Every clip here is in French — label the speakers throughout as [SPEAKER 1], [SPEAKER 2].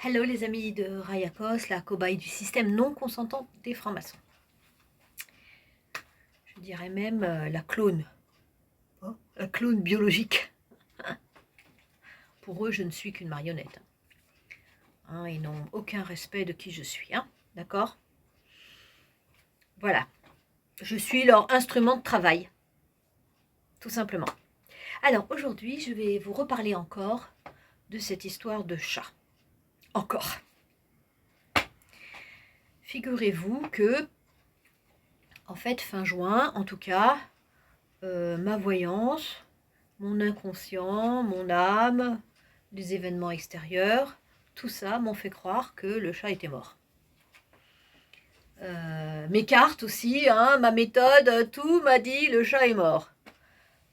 [SPEAKER 1] Hello les amis de Rayakos, la cobaye du système non consentant des francs-maçons. Je dirais même la clone. Oh, la clone biologique. Pour eux, je ne suis qu'une marionnette. Hein, ils n'ont aucun respect de qui je suis. Hein, d'accord? Voilà. Je suis leur instrument de travail. Tout simplement. Alors aujourd'hui, je vais vous reparler encore de cette histoire de chat. Encore. Figurez-vous que, en fait, fin juin, en tout cas, ma voyance, mon inconscient, mon âme, les événements extérieurs, tout ça m'ont fait croire que le chat était mort. Mes cartes aussi, hein, ma méthode, tout m'a dit le chat est mort.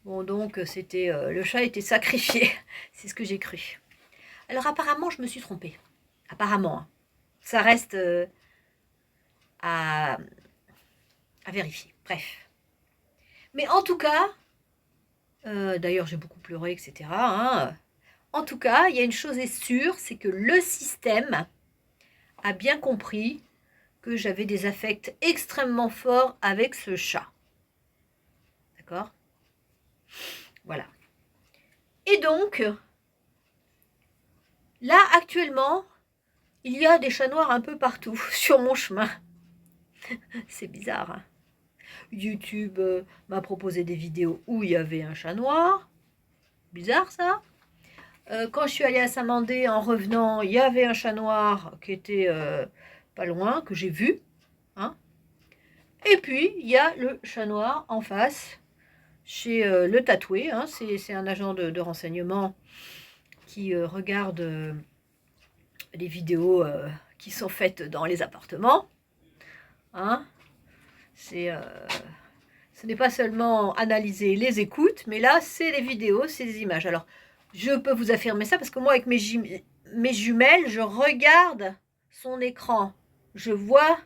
[SPEAKER 1] Bon, donc c'était le chat était sacrifié, c'est ce que j'ai cru. Alors apparemment, je me suis trompée. Apparemment, hein. Ça reste à vérifier. Bref. Mais en tout cas, d'ailleurs j'ai beaucoup pleuré, etc. Hein. En tout cas, il y a une chose est sûre, c'est que le système a bien compris que j'avais des affects extrêmement forts avec ce chat. D'accord? Voilà. Et donc, là, actuellement, il y a des chats noirs un peu partout sur mon chemin. C'est bizarre, hein? YouTube m'a proposé des vidéos où il y avait un chat noir. Bizarre, ça. Quand je suis allée à Saint-Mandé, en revenant, il y avait un chat noir qui était pas loin, que j'ai vu. Hein. Et puis, il y a le chat noir en face, chez le tatoué. Hein. C'est un agent de renseignement qui regarde les vidéos qui sont faites dans les appartements. Hein. Ce n'est pas seulement analyser les écoutes, mais là, c'est les vidéos, c'est les images. Alors, je peux vous affirmer ça parce que moi, avec mes jumelles, je regarde son écran. Je vois.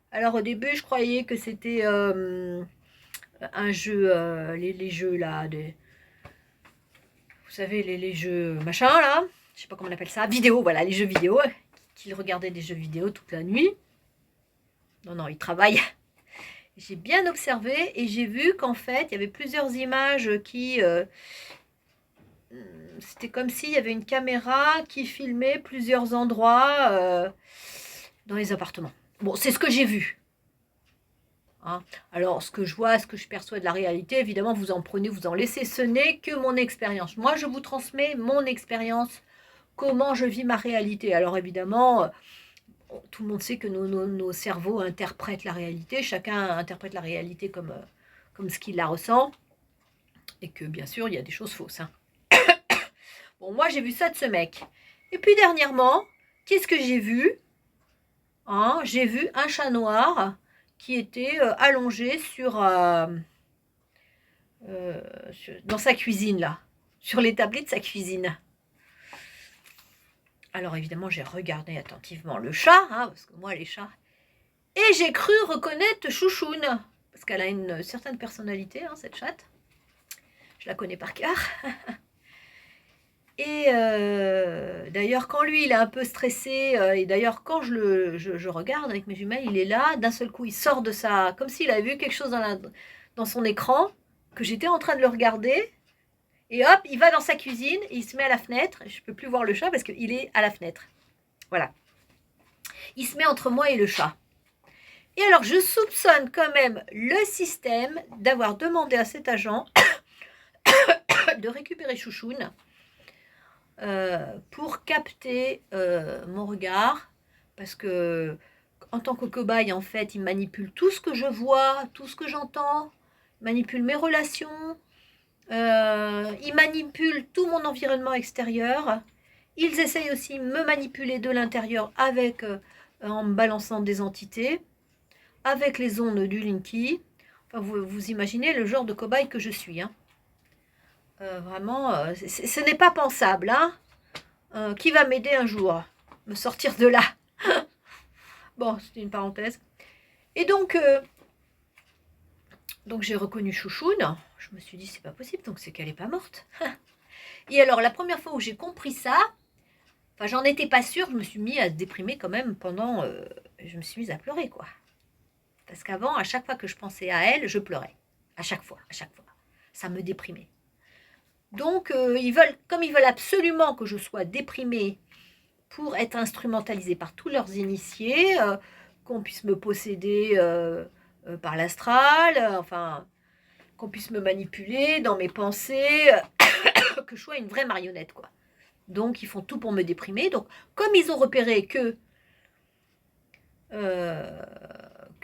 [SPEAKER 1] Alors, au début, je croyais que c'était un jeu, les jeux là, vous savez, les jeux machin là, je sais pas comment on appelle ça, vidéo, voilà, les jeux vidéo, qu'il regardait des jeux vidéo toute la nuit. Non, il travaille. J'ai bien observé et j'ai vu qu'en fait, il y avait plusieurs images qui... c'était comme s'il y avait une caméra qui filmait plusieurs endroits dans les appartements. Bon, c'est ce que j'ai vu. Hein. Alors, ce que je vois, ce que je perçois de la réalité, évidemment, vous en prenez, vous en laissez. Ce n'est que mon expérience. Moi, je vous transmets mon expérience, comment je vis ma réalité. Alors, évidemment... tout le monde sait que nos cerveaux interprètent la réalité, chacun interprète la réalité comme ce qu'il la ressent, et que bien sûr, il y a des choses fausses. Hein. Bon, moi, j'ai vu ça de ce mec. Et puis, dernièrement, qu'est-ce que j'ai vu? Hein, j'ai vu un chat noir qui était allongé dans sa cuisine, là, sur l'établi de sa cuisine. Alors évidemment, j'ai regardé attentivement le chat, hein, parce que moi, les chats... Et j'ai cru reconnaître Chouchoune, parce qu'elle a une certaine personnalité, hein, cette chatte. Je la connais par cœur. Et d'ailleurs, quand lui, il est un peu stressé, et d'ailleurs, quand je regarde avec mes jumelles, il est là, d'un seul coup, il sort de sa... Comme s'il avait vu quelque chose dans son écran, que j'étais en train de le regarder, et hop, il va dans sa cuisine, et il se met à la fenêtre. Je ne peux plus voir le chat parce qu'il est à la fenêtre. Voilà. Il se met entre moi et le chat. Et alors, je soupçonne quand même le système d'avoir demandé à cet agent de récupérer Chouchoune pour capter mon regard, parce que en tant que cobaye, en fait, il manipule tout ce que je vois, tout ce que j'entends, il manipule mes relations, il manipule tout mon environnement extérieur. Ils essayent aussi de me manipuler de l'intérieur avec en me balançant des entités, avec les ondes du Linky. Enfin, vous imaginez le genre de cobaye que je suis. Hein. Vraiment, ce n'est pas pensable. Hein. Qui va m'aider un jour me sortir de là? Bon, c'était une parenthèse. Et donc j'ai reconnu Chouchoune. Je me suis dit, c'est pas possible, donc c'est qu'elle n'est pas morte. Et alors, la première fois où j'ai compris ça, Enfin, j'en étais pas sûre, je me suis mis à se déprimer quand même pendant... je me suis mise à pleurer, quoi. Parce qu'avant, à chaque fois que je pensais à elle, je pleurais. À chaque fois, à chaque fois. Ça me déprimait. Donc, comme ils veulent absolument que je sois déprimée pour être instrumentalisée par tous leurs initiés, qu'on puisse me posséder par l'astral, enfin, qu'on puisse me manipuler dans mes pensées, que je sois une vraie marionnette, quoi. Donc, ils font tout pour me déprimer. Donc, comme ils ont repéré que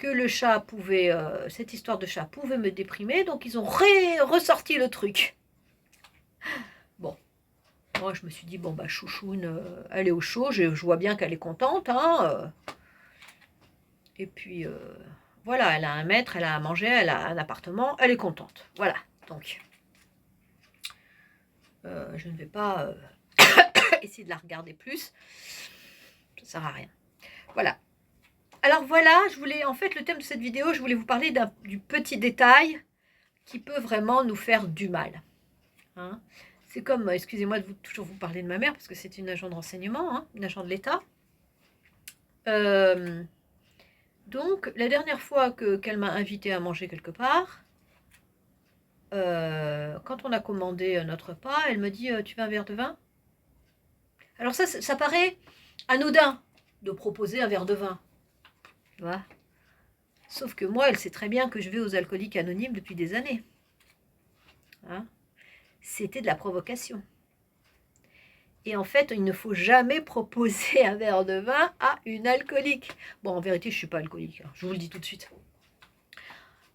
[SPEAKER 1] le chat pouvait, cette histoire de chat pouvait me déprimer, donc ils ont ressorti le truc. Bon, moi je me suis dit, bon bah chouchoune, elle est au chaud, je vois bien qu'elle est contente, hein. Et puis, voilà, elle a un maître, elle a à manger, elle a un appartement, elle est contente. Voilà, donc, je ne vais pas essayer de la regarder plus, ça sert à rien. Voilà. Alors voilà, en fait, le thème de cette vidéo, je voulais vous parler du petit détail qui peut vraiment nous faire du mal. Hein. C'est comme, excusez-moi de toujours vous parler de ma mère, parce que c'est une agent de renseignement, hein, une agent de l'État. Donc, la dernière fois qu'elle m'a invité à manger quelque part, quand on a commandé notre repas, elle me dit « Tu veux un verre de vin ?» Alors ça paraît anodin de proposer un verre de vin. Tu vois ? Sauf que moi, elle sait très bien que je vais aux alcooliques anonymes depuis des années. Hein ? C'était de la provocation. Et en fait, il ne faut jamais proposer un verre de vin à une alcoolique. Bon, en vérité, je ne suis pas alcoolique, hein, je vous le dis tout de suite.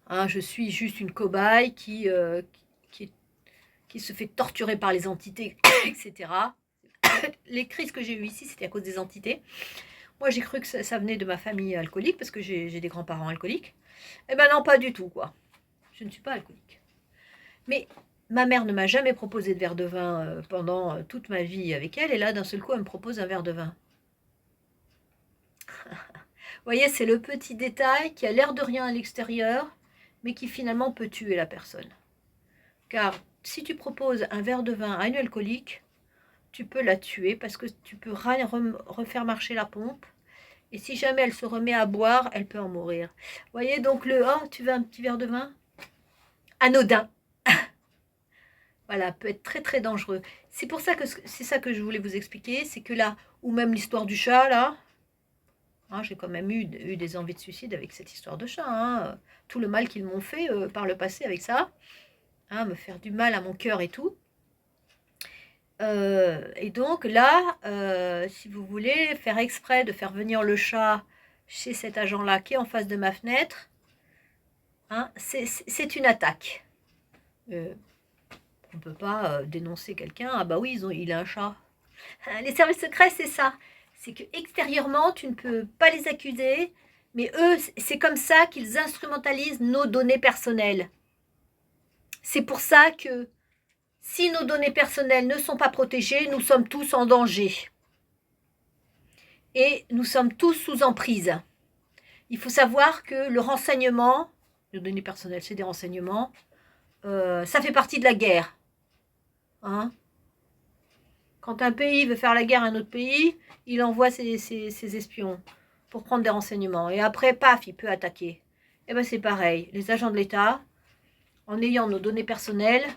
[SPEAKER 1] Hein, je suis juste une cobaye qui se fait torturer par les entités, etc. Les crises que j'ai eues ici, c'était à cause des entités. Moi, j'ai cru que ça venait de ma famille alcoolique, parce que j'ai des grands-parents alcooliques. Eh ben non, pas du tout, quoi. Je ne suis pas alcoolique. Mais ma mère ne m'a jamais proposé de verre de vin pendant toute ma vie avec elle, et là, d'un seul coup, elle me propose un verre de vin. Vous voyez, c'est le petit détail qui a l'air de rien à l'extérieur, mais qui finalement peut tuer la personne. Car si tu proposes un verre de vin à une alcoolique, tu peux la tuer parce que tu peux refaire marcher la pompe. Et si jamais elle se remet à boire, elle peut en mourir. Vous voyez, donc « Oh, tu veux un petit verre de vin ?» Anodin. Voilà, peut être très très dangereux. C'est pour ça que c'est ça que je voulais vous expliquer, c'est que là, ou même l'histoire du chat, là, hein, j'ai quand même eu des envies de suicide avec cette histoire de chat, hein, tout le mal qu'ils m'ont fait par le passé avec ça, hein, me faire du mal à mon cœur et tout. Et donc là, si vous voulez faire exprès de faire venir le chat chez cet agent-là qui est en face de ma fenêtre, hein, c'est une attaque. On ne peut pas dénoncer quelqu'un, ah bah oui, il a un chat. Les services secrets, c'est ça. C'est que extérieurement, tu ne peux pas les accuser, mais eux, c'est comme ça qu'ils instrumentalisent nos données personnelles. C'est pour ça que si nos données personnelles ne sont pas protégées, nous sommes tous en danger. Et nous sommes tous sous emprise. Il faut savoir que le renseignement, les données personnelles, c'est des renseignements, ça fait partie de la guerre. Hein? Quand un pays veut faire la guerre à un autre pays, il envoie ses espions pour prendre des renseignements. Et après, paf, il peut attaquer. Et bien c'est pareil. Les agents de l'État, en ayant nos données personnelles,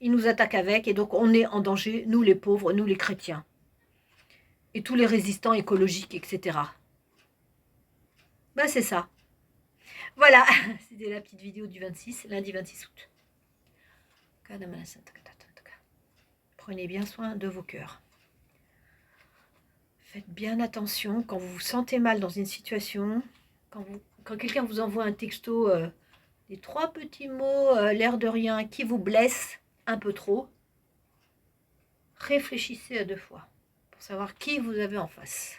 [SPEAKER 1] ils nous attaquent avec. Et donc on est en danger, nous les pauvres, nous les chrétiens. Et tous les résistants écologiques, etc. Ben c'est ça. Voilà, c'était la petite vidéo du 26, lundi 26 août. Prenez bien soin de vos cœurs. Faites bien attention quand vous vous sentez mal dans une situation, quand quelqu'un vous envoie un texto, des 3 petits mots, l'air de rien, qui vous blessent un peu trop, réfléchissez à 2 fois pour savoir qui vous avez en face.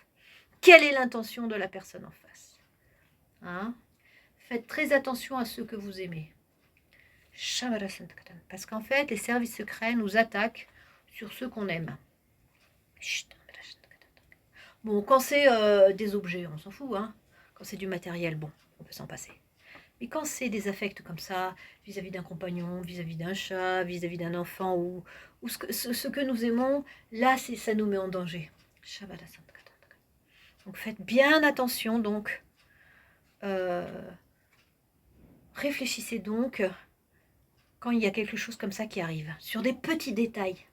[SPEAKER 1] Quelle est l'intention de la personne en face, hein? Faites très attention à ceux que vous aimez. Parce qu'en fait, les services secrets nous attaquent sur ceux qu'on aime. Bon, quand c'est des objets, on s'en fout, hein. Quand c'est du matériel, bon, on peut s'en passer. Mais quand c'est des affects comme ça, vis-à-vis d'un compagnon, vis-à-vis d'un chat, vis-à-vis d'un enfant, ou ce que nous aimons, là, ça nous met en danger. Donc faites bien attention, donc. Réfléchissez donc quand il y a quelque chose comme ça qui arrive, sur des petits détails.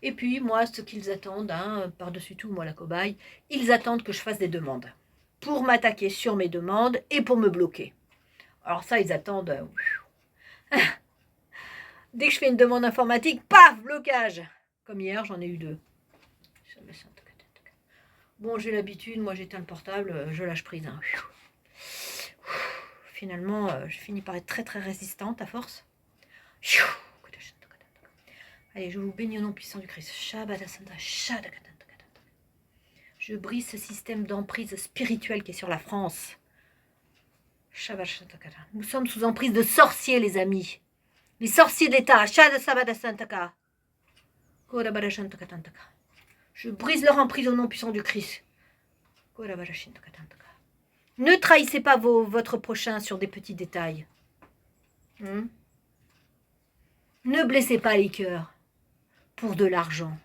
[SPEAKER 1] Et puis, moi, ce qu'ils attendent, hein, par-dessus tout, moi, la cobaye, ils attendent que je fasse des demandes pour m'attaquer sur mes demandes et pour me bloquer. Alors ça, ils attendent... Dès que je fais une demande informatique, paf, blocage. Comme hier, j'en ai eu 2. Bon, j'ai l'habitude, moi j'éteins le portable, je lâche prise. Hein. Finalement, je finis par être très très résistante à force. Allez, je vous bénis au nom puissant du Christ. Je brise ce système d'emprise spirituelle qui est sur la France. Nous sommes sous emprise de sorciers, les amis. Les sorciers d'État. Je brise leur emprise au nom puissant du Christ. Ne trahissez pas votre prochain sur des petits détails. Ne blessez pas les cœurs pour de l'argent.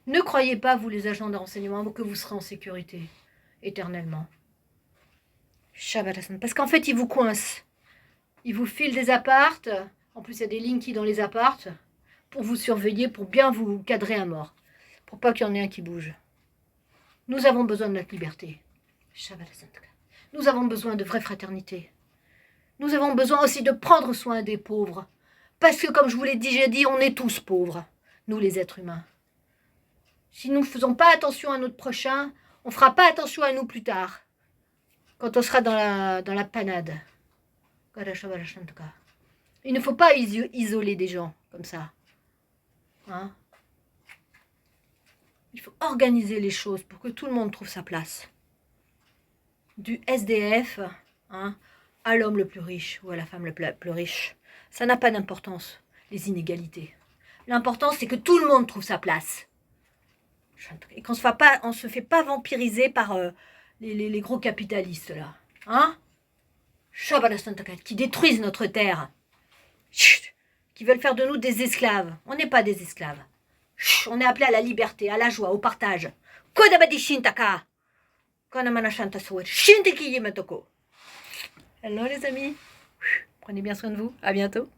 [SPEAKER 1] Ne croyez pas, vous les agents de renseignement, que vous serez en sécurité éternellement. Parce qu'en fait, ils vous coincent. Ils vous filent des appartes. En plus, il y a des linkies dans les appartes pour vous surveiller, pour bien vous cadrer à mort. Pour pas qu'il y en ait un qui bouge. Nous avons besoin de notre liberté. Nous avons besoin de vraie fraternité. Nous avons besoin aussi de prendre soin des pauvres. Parce que, comme je vous l'ai déjà dit, on est tous pauvres, nous les êtres humains. Si nous ne faisons pas attention à notre prochain, on ne fera pas attention à nous plus tard, quand on sera dans la panade. Il ne faut pas isoler des gens comme ça. Hein? Il faut organiser les choses pour que tout le monde trouve sa place. Du SDF hein, à l'homme le plus riche ou à la femme le plus riche. Ça n'a pas d'importance, les inégalités. L'important, c'est que tout le monde trouve sa place. Et qu'on ne se fait pas vampiriser par les gros capitalistes, là. Hein? Qui détruisent notre terre. Qui veulent faire de nous des esclaves. On n'est pas des esclaves. On est appelé à la liberté, à la joie, au partage. Hello les amis. Prenez bien soin de vous. À bientôt.